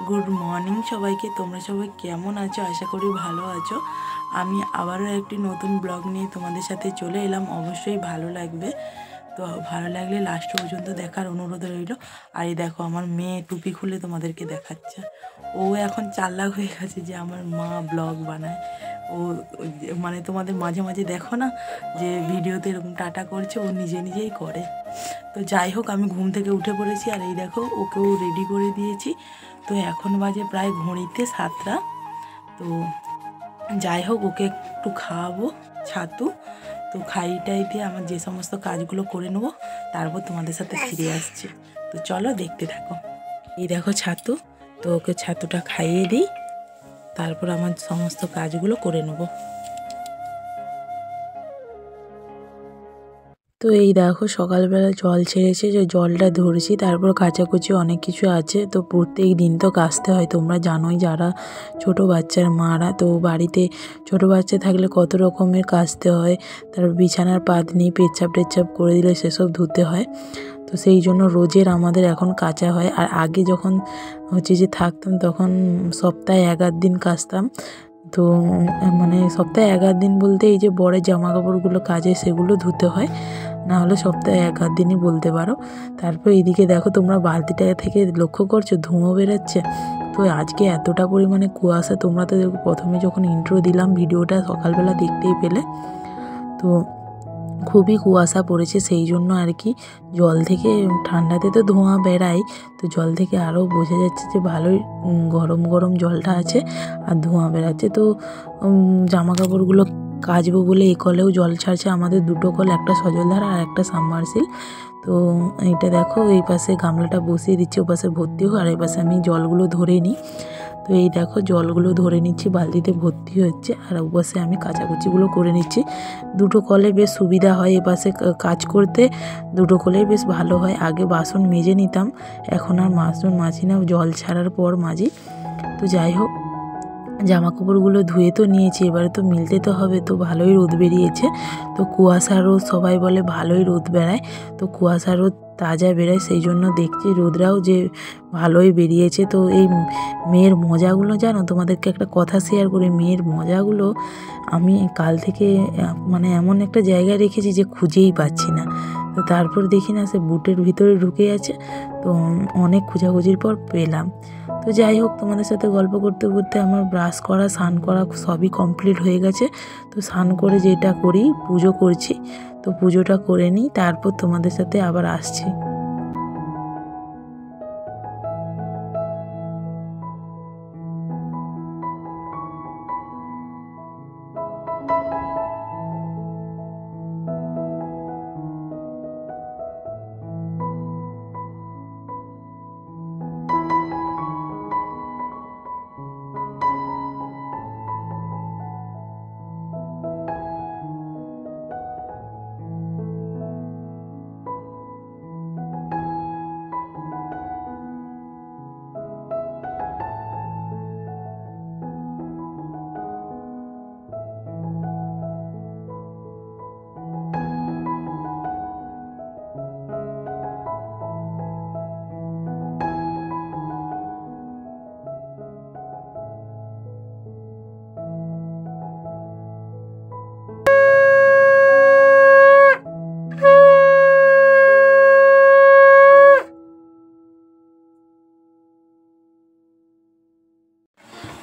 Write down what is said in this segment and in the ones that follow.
Good morning সবাইকে। তোমরা সবাই কেমন আছো? আশা করি ভালো আছো। আমি আবারও একটি নতুন ব্লগ নিয়ে তোমাদের সাথে চলে এলাম। অবশ্যই ভালো লাগবে, তো ভালো লাগলে লাস্ট পর্যন্ত দেখার অনুরোধ রইল। আর এই দেখো আমার মেয়ে টুপি খুলে তোমাদেরকে দেখাচ্ছে। ও এখন চালাক হয়ে গেছে যে আমার মা ব্লগ বানায়। ও মানে তোমাদের মাঝে মাঝে দেখো না যে ভিডিওতে এরকম টাটা করছে, ও নিজে নিজেই করে। তো যাই হোক, আমি ঘুম থেকে উঠে পড়েছি আর এই দেখো ওকেও রেডি করে দিয়েছি। তো এখন বাজে প্রায় ঘড়িতে 7টা। তো যাই হোক, ওকে একটু খাওয়াবো ছাতু। তো খাইটাই দিয়ে আমার যে সমস্ত কাজগুলো করে নেবো, তারপর তোমাদের সাথে ফিরে আসছি। তো চলো দেখতে থাকো। এই দেখো ছাতু, তো ওকে ছাতুটা খাইয়ে দিই, তারপর আমার সমস্ত কাজগুলো করে নেবো। তো এই দেখো সকালবেলা জল ছেড়েছে, যে জলটা ধরেছি, তারপর কাচাকুচি অনেক কিছু আছে। তো প্রত্যেক দিন তো কাচতে হয়, তোমরা জানোই যারা ছোট বাচ্চার মারা। তো বাড়িতে ছোট বাচ্চা থাকলে কত রকমের কাচতে হয়। তারপর বিছানার পাতনি পেচ্ছাপ টেচ্ছাপ করে দিলে সেসব ধুতে হয়। তো সেই জন্য রোজের আমাদের এখন কাচা হয়। আর আগে যখন হচ্ছে যে থাকতাম, তখন সপ্তাহে 11 দিন কাচতাম। তো মানে সপ্তাহে 11 দিন বলতে এই যে বড় জামা কাপড়গুলো কাচে সেগুলো ধুতে হয়, না হলে সপ্তাহে 11 দিনই বলতে পারো। তারপর এইদিকে দেখো তোমরা বালতিটা থেকে লক্ষ্য করছো ধুঁয়ো বেরোচ্ছে। তো আজকে এতটা পরিমাণে কুয়াশা, তোমরা তো প্রথমে যখন ইন্ট্রো দিলাম ভিডিওটা সকালবেলা দেখতেই পেলে। তো খুবই কুয়াশা পড়েছে, সেই জন্য আর কি জল থেকে, ঠান্ডাতে তো ধোঁয়া বেড়ায়, তো জল থেকে আরও বোঝা যাচ্ছে যে ভালোই গরম গরম জলটা আছে আর ধোঁয়া বেড়াচ্ছে। তো জামা কাপড়গুলো কাচবো বলে এই কলেও জল ছাড়ছে। আমাদের দুটো কল, একটা সজলধারা আর একটা সাবমার্সিবল। তো এইটা দেখো, এই পাশে গামলাটা বসিয়ে দিচ্ছি, ও পাশে ভর্তি হোক, আর এই পাশে আমি জলগুলো ধরে নিই। তো এই দেখো জলগুলো ধরে নিচ্ছি, বালতিতে ভর্তি হচ্ছে, আর ওপাশে আমি কাচাকুচিগুলো করে নিচ্ছি। দুটো কলে বেশ সুবিধা হয় এপাশে কাজ করতে, দুটো কলেই বেশ ভালো হয়। আগে বাসন মেজে নিতাম, এখন আর বাসন মাজি না, জল ছাড়ার পর মাজি। তো যাই হোক, জামা কাপড়গুলো ধুয়ে তো নিয়েছি, এবারে তো মিলতে তো হবে। তো ভালোই রোদ বেরিয়েছে, তো কুয়াশা রোদ, সবাই বলে ভালোই রোদ বেড়ায়। তো কুয়াশা রোদ তাজা বেরোয়, সেই জন্য দেখছি রোদরাও যে ভালোই বেরিয়েছে। তো এই মেয়ের মজাগুলো জানো, তোমাদেরকে একটা কথা শেয়ার করি। মেয়ের মজাগুলো আমি কাল থেকে মানে এমন একটা জায়গায় রেখেছি যে খুঁজেই পাচ্ছি না। তো তারপর দেখি না সে বুটের ভিতরে ঢুকে আছে। তো অনেক খোঁজাখুঁজির পর পেলাম। তো যাই হোক, তোমাদের সাথে গল্প করতে করতে আমার ব্রাশ করা, স্নান করা সবই কমপ্লিট হয়ে গেছে। তো স্নান করে যেটা করি, পুজো করছি। তো পুজোটা করে নিই, তারপর তোমাদের সাথে আবার আসছি।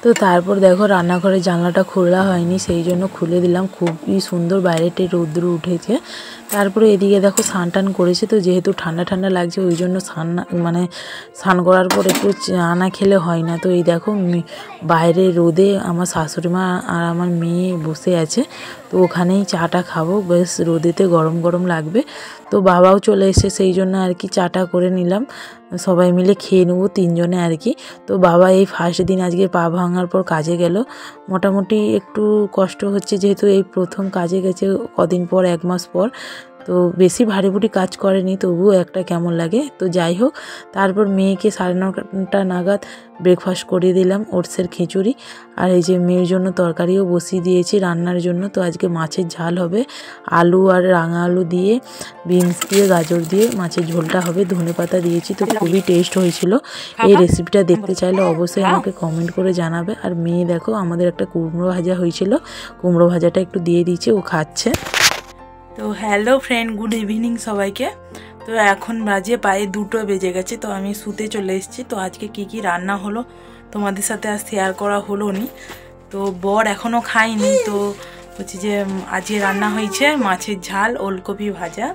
তো তারপর দেখো রান্নাঘরের জানলাটা খোলা হয়নি, সেই জন্য খুলে দিলাম। খুবই সুন্দর বাইরেতে রৌদ্র উঠেছে। তারপরে এদিকে দেখো স্নান টান করেছে, তো যেহেতু ঠান্ডা ঠান্ডা লাগছে ওই জন্য স্নান করার পর একটু চা না খেলে হয় না। তো এই দেখো বাইরে রোদে আমার শাশুড়ি মা আর আমার মেয়ে বসে আছে, তো ওখানেই চাটা খাবো, বেশ রোদেতে গরম গরম লাগবে। তো বাবাও চলে এসে, সেই জন্য আর কি চাটা করে নিলাম, সবাই মিলে খেয়ে নেবো তিনজনে আর কি। তো বাবা এই ফার্স্ট দিন আজকে পা ভাঙার পর কাজে গেল। মোটামুটি একটু কষ্ট হচ্ছে, যেহেতু এই প্রথম কাজে গেছে কদিন পর, 1 মাস পর। তো বেশি ভারী ভুরি কাজ করেনি, তবুও একটা কেমন লাগে। তো যাই হোক, তারপর মেয়েকে 9:30 নাগাদ ব্রেকফাস্ট করিয়ে দিলাম, ওটসের খিচুড়ি। আর এই যে মেয়ের জন্য তরকারিও বসিয়ে দিয়েছি রান্নার জন্য। তো আজকে মাছের ঝাল হবে, আলু আর রাঙা আলু দিয়ে, বিনস দিয়ে, গাজর দিয়ে মাছের ঝোলটা হবে, ধনেপাতা দিয়েছি। তো খুবই টেস্ট হয়েছিল। এই রেসিপিটা দেখতে চাইলে অবশ্যই আমাকে কমেন্ট করে জানাবে। আর মেয়ে দেখো, আমাদের একটা কুমড়ো ভাজা হয়েছিল, কুমড়ো ভাজাটা একটু দিয়ে দিয়েছে, ও খাচ্ছে। তো হ্যালো ফ্রেন্ড, গুড ইভিনিং সবাইকে। তো এখন বাজে প্রায় 2টো বেজে গেছে। তো আমি শুতে চলে এসেছি। তো আজকে কি কি রান্না হলো তোমাদের সাথে আর শেয়ার করা হলো নি। তো বর এখনও খায়নি। তো হচ্ছে যে আজকে রান্না হয়েছে মাছের ঝাল, ওলকপি ভাজা,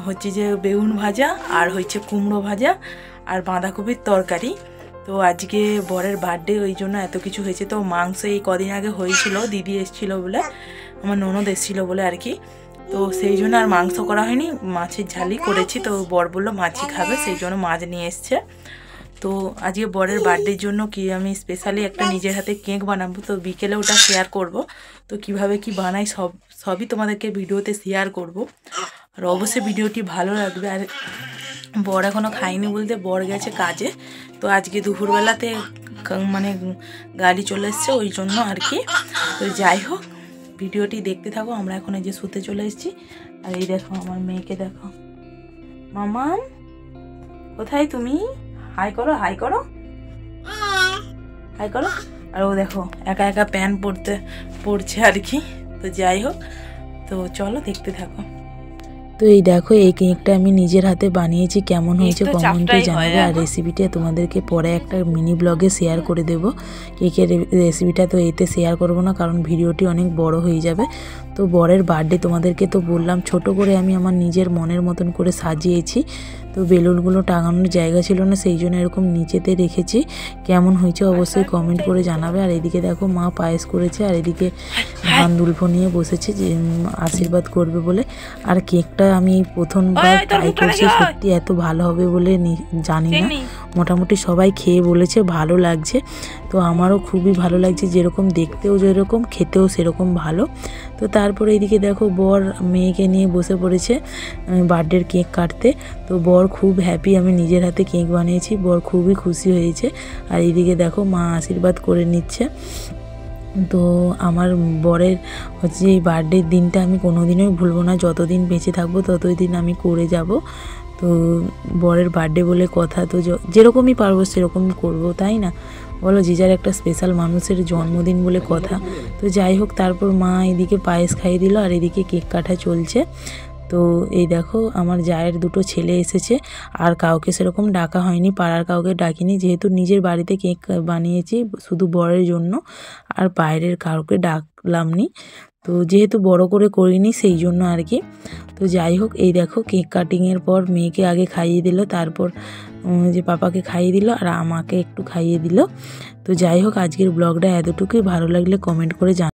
হচ্ছে যে বেগুন ভাজা, আর হচ্ছে কুমড়ো ভাজা, আর বাঁধাকপির তরকারি। তো আজকে বরের বার্থডে, ওই জন্য এত কিছু হয়েছে। তো মাংস এই কদিন আগে হয়েছিল, দিদি এসেছিল বলে, আমার ননদ এসেছিল বলে আর কি। তো সেই জন্য আর মাংস করা হয়নি, মাছের ঝালই করেছি। তো বর বললো মাছই খাবে, সেই জন্য মাছ নিয়ে এসছে। তো আজকে বরের বার্থডের জন্য কি আমি স্পেশালি একটা নিজের হাতে কেক বানাবো। তো বিকেলে ওটা শেয়ার করব। তো কিভাবে কি বানাই সবই তোমাদেরকে ভিডিওতে শেয়ার করব। আর অবশ্যই ভিডিওটি ভালো লাগবে। আর বর এখনও খায়নি বলতে বর গেছে কাজে। তো আজকে দুপুরবেলাতে মানে গাড়ি চলে এসছে, ওই জন্য আর কি। তো যাই হোক, ভিডিওটি দেখতে থাকো। আমরা এখন এই যে শুতে চলে এসেছি। আর এই দেখো আমার মেয়েকে দেখো, মামাম কোথায় তুমি? হাই করো, হাই করো, হাই করো। আর ও দেখো একা একা প্যান পড়ছে আর কি। তো যাই হোক, তো চলো দেখতে থাকো। তো এই দেখো, এই কেকটা আমি নিজের হাতে বানিয়েছি, কেমন হয়েছে কমেন্টে জানাবে। আর রেসিপিটা তোমাদেরকে পরে একটা মিনি ব্লগে শেয়ার করে দেবো। কেকের রেসিপিটা তো এতে শেয়ার করব না, কারণ ভিডিওটি অনেক বড় হয়ে যাবে। তো বরের বার্থডে তোমাদেরকে তো বললাম, ছোট করে আমি আমার নিজের মনের মতন করে সাজিয়েছি। তো বেলুনগুলো টাঙানোর জায়গা ছিল না, সেই জন্য এরকম নিচেতে রেখেছি। কেমন হয়েছে অবশ্যই কমেন্ট করে জানাবে। আর এদিকে দেখো মা পায়েস করেছে, আর এদিকে ধান দুলফো নিয়ে বসেছে যে আশীর্বাদ করবে বলে। আর কেকটা আমি প্রথমবার ট্রাই করছি, সত্যি এত ভালো হবে বলে জানি না। মোটামুটি সবাই খেয়ে বলেছে ভালো লাগছে। তো আমারও খুবই ভালো লাগছে, যেরকম দেখতেও যেরকম, খেতেও সেরকম ভালো। তো তারপরে এইদিকে দেখো বর মেয়েকে নিয়ে বসে পড়েছে বার্থডের কেক কাটতে। তো বর খুব হ্যাপি, আমি নিজের হাতে কেক বানিয়েছি, বর খুবই খুশি হয়েছে। আর এইদিকে দেখো মা আশীর্বাদ করে নিচ্ছে। তো আমার বরের হচ্ছে এই বার্থডের দিনটা আমি কোনোদিনই ভুলবো না, যতদিন বেঁচে থাকবো ততদিন আমি করে যাব। তো বরের বার্থডে বলে কথা, তো যেরকমই পারবো সেরকমই করবো, তাই না বলো? যে যার একটা স্পেশাল মানুষের জন্মদিন বলে কথা। তো যাই হোক, তারপর মা এদিকে পায়েস খাইয়ে দিল, আর এদিকে কেক কাটা চলছে। তো এই দেখো আমার জায়ের 2টো ছেলে এসেছে। আর কাউকে সেরকম ডাকা হয়নি, পাড়ার কাউকে ডাকিনি, যেহেতু নিজের বাড়িতে কেক বানিয়েছি শুধু বরের জন্য, আর বাইরের কাউকে ডাকলাম নি। তো যেহেতু বড় করে করিনি সেই জন্য আর কি। তো যাই হোক, এই দেখো কেক কাটিংয়ের পর মেয়েকে আগে খাইয়ে দিল, তারপর যে পাপাকে খাইয়ে দিল, আর আমাকে একটু খাইয়ে দিল। তো যাই হোক, আজকের ব্লগটা এতটুকুই। ভালো লাগলে কমেন্ট করে